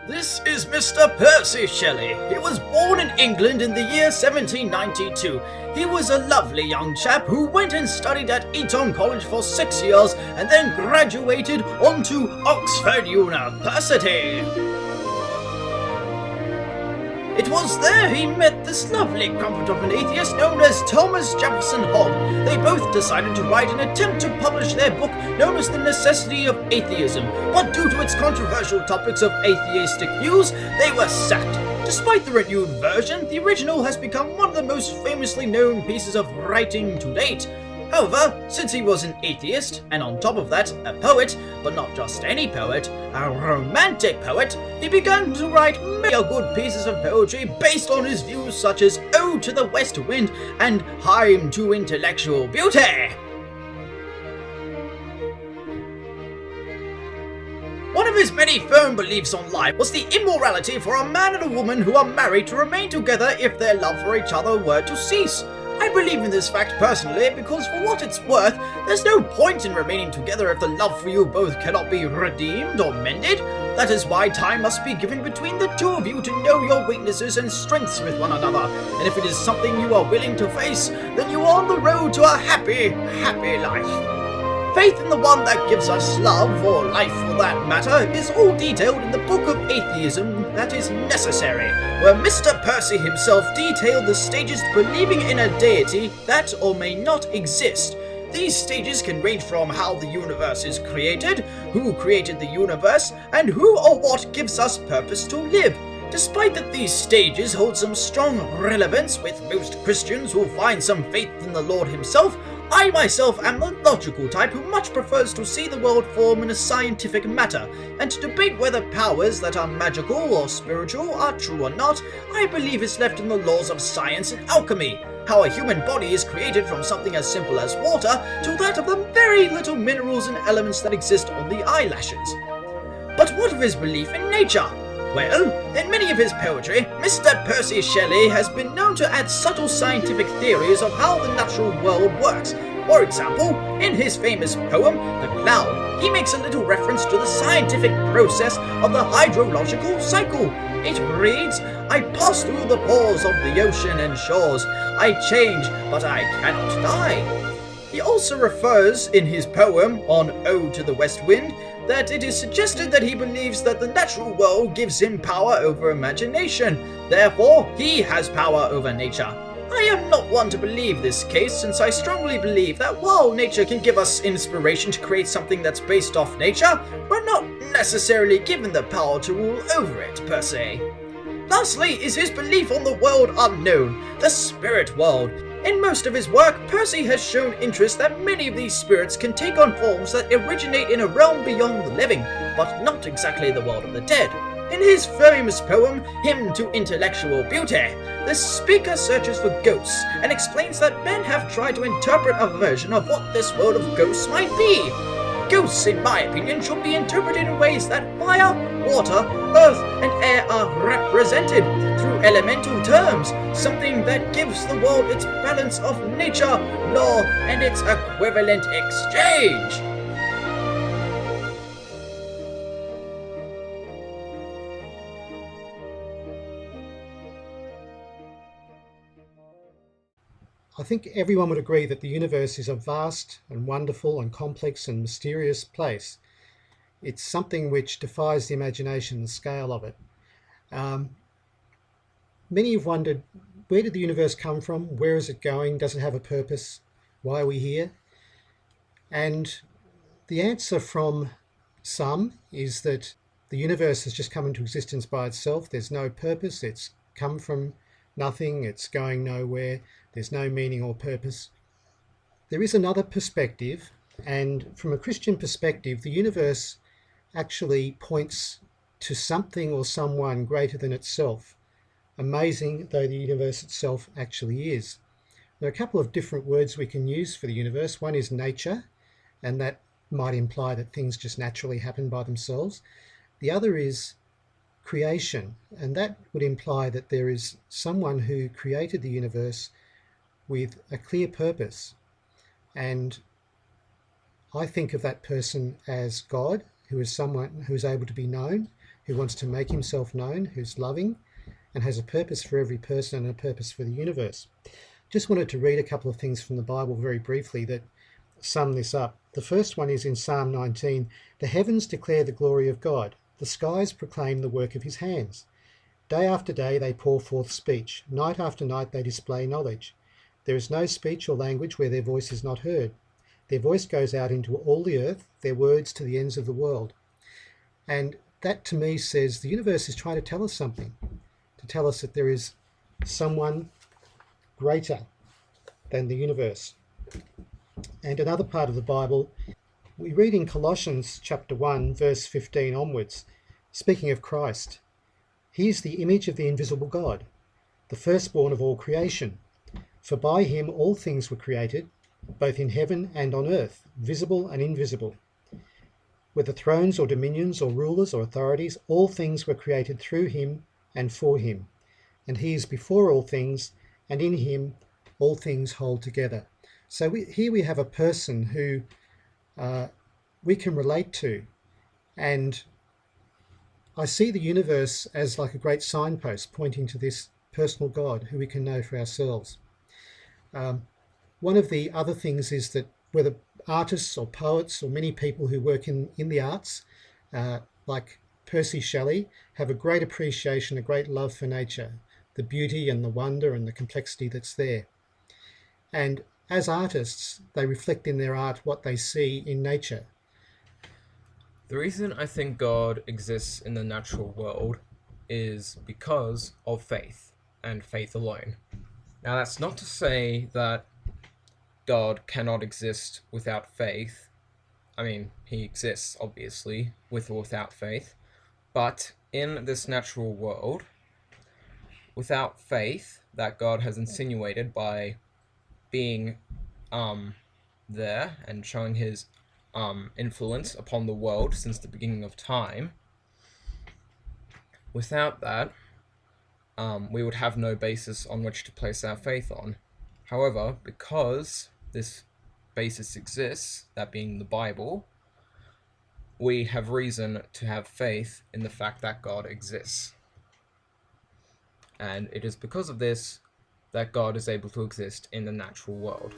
This is Mr. Percy Shelley. He was born in England in the year 1792. He was a lovely young chap who went and studied at Eton College for 6 years and then graduated onto Oxford University. It was there he met this lovely comfort of an atheist known as Thomas Jefferson Hogg. They both decided to write an attempt to publish their book known as The Necessity of Atheism, but due to its controversial topics of atheistic views, they were sacked. Despite the renewed version, the original has become one of the most famously known pieces of writing to date. However, since he was an atheist, and on top of that, a poet, but not just any poet, a romantic poet, he began to write many good pieces of poetry based on his views such as Ode to the West Wind and Hymn to Intellectual Beauty. One of his many firm beliefs on life was the immorality for a man and a woman who are married to remain together if their love for each other were to cease. I believe in this fact personally because for what it's worth, there's no point in remaining together if the love for you both cannot be redeemed or mended. That is why time must be given between the two of you to know your weaknesses and strengths with one another, and if it is something you are willing to face, then you are on the road to a happy, happy life. Faith in the one that gives us love, or life for that matter, is all detailed in the Book of Atheism That Is Necessary, where Mr. Percy himself detailed the stages to believing in a deity that or may not exist. These stages can range from how the universe is created, who created the universe, and who or what gives us purpose to live. Despite that these stages hold some strong relevance with most Christians who find some faith in the Lord himself, I myself am the logical type who much prefers to see the world form in a scientific matter, and to debate whether powers that are magical or spiritual are true or not, I believe is left in the laws of science and alchemy, how a human body is created from something as simple as water to that of the very little minerals and elements that exist on the eyelashes. But what of his belief in nature? Well, in many of his poetry, Mr. Percy Shelley has been known to add subtle scientific theories of how the natural world works. For example, in his famous poem, The Cloud, he makes a little reference to the scientific process of the hydrological cycle. It reads, "I pass through the pores of the ocean and shores. I change, but I cannot die." He also refers in his poem on Ode to the West Wind that it is suggested that he believes that the natural world gives him power over imagination. Therefore, he has power over nature. I am not one to believe this case, since I strongly believe that while nature can give us inspiration to create something that's based off nature, we're not necessarily given the power to rule over it, per se. Lastly is his belief on the world unknown, the spirit world. In most of his work, Percy has shown interest that many of these spirits can take on forms that originate in a realm beyond the living, but not exactly the world of the dead. In his famous poem, Hymn to Intellectual Beauty, the speaker searches for ghosts and explains that men have tried to interpret a version of what this world of ghosts might be. Ghosts, in my opinion, should be interpreted in ways that fire, water, earth, and air are represented through elemental terms, something that gives the world its balance of nature, law, and its equivalent exchange. I think everyone would agree that the universe is a vast and wonderful and complex and mysterious place. It's something which defies the imagination, the scale of it. Many have wondered, where did the universe come from? Where is it going? Does it have a purpose? Why are we here? And the answer from some is that the universe has just come into existence by itself. There's no purpose. It's come from nothing. It's going nowhere. There's no meaning or purpose. There is another perspective, and from a Christian perspective, the universe actually points to something or someone greater than itself, amazing though the universe itself actually is. There are a couple of different words we can use for the universe. One is nature, and that might imply that things just naturally happen by themselves. The other is creation, and that would imply that there is someone who created the universe with a clear purpose. And I think of that person as God, who is someone who is able to be known, who wants to make himself known, who's loving, and has a purpose for every person and a purpose for the universe. Just wanted to read a couple of things from the Bible very briefly that sum this up. The first one is in Psalm 19. The heavens declare the glory of God. The skies proclaim the work of his hands. Day after day they pour forth speech. Night after night they display knowledge. There is no speech or language where their voice is not heard. Their voice goes out into all the earth, their words to the ends of the world. And that to me says the universe is trying to tell us something, to tell us that there is someone greater than the universe. And another part of the Bible, we read in Colossians chapter 1, verse 15 onwards, speaking of Christ. He is the image of the invisible God, the firstborn of all creation. For by him all things were created, both in heaven and on earth, visible and invisible. Whether thrones or dominions or rulers or authorities, all things were created through him and for him. And he is before all things, and in him all things hold together. So here we have a person who we can relate to. And I see the universe as like a great signpost pointing to this personal God who we can know for ourselves. One of the other things is that whether artists or poets or many people who work in the arts, like Percy Shelley, have a great appreciation, a great love for nature, the beauty and the wonder and the complexity that's there. And as artists, they reflect in their art what they see in nature. The reason I think God exists in the natural world is because of faith, and faith alone. Now, that's not to say that God cannot exist without faith. I mean, he exists, obviously, with or without faith. But in this natural world, without faith that God has insinuated by being there and showing his influence upon the world since the beginning of time, without that, we would have no basis on which to place our faith on. However, because this basis exists, that being the Bible, we have reason to have faith in the fact that God exists. And it is because of this that God is able to exist in the natural world.